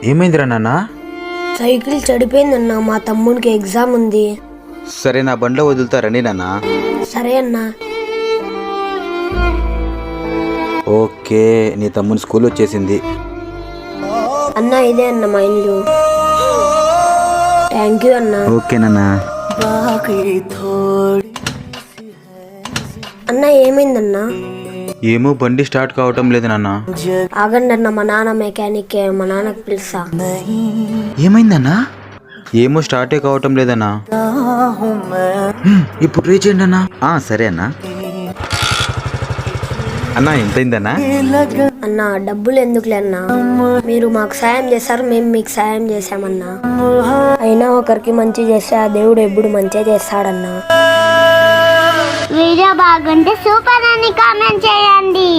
ఏమైందిరా నాన్న? సైకిల్ చెడిపోయిందన్నా, మా తమ్మునికి ఎగ్జామ్ ఉంది. సరే, నా బండ్లో వదులుతారండి నాన్న. సరే అన్నా. ఓకే, నీ తమ్ముని స్కూల్ వచ్చేసింది. అన్నా ఇదే అన్న మా ఇల్లు. థ్యాంక్ యూ అన్నా. ఓకే నాన్న. అన్నా ఏమైందన్నా? ఏమో బండి స్టార్ట్ కావటం లేదు నాన్న. ఆగండి అన్న, మా నాన్న మెకానిక్, మా నాన్నకు పిలుస్తా. ఏమైందన్నా? ఏమో స్టార్టే కావటం లేదన్నా. ఇప్పుడు రీచ్ చేయండి అన్నా. సరే అన్నా. అన్నా ఎంతైందన్నా? అన్నా డబ్బులు ఎందుకులే అన్నా, మీరు మాకు సాయం చేస్తారు, మేము మీకు సాయం చేసామన్నా. అయినా ఒకరికి మంచి చేస్తే ఆ దేవుడు ఎప్పుడు మంచిగా చేస్తాడన్నా. వీడియో బాగుంటే సూపర్ అని కామెంట్ చేయండి.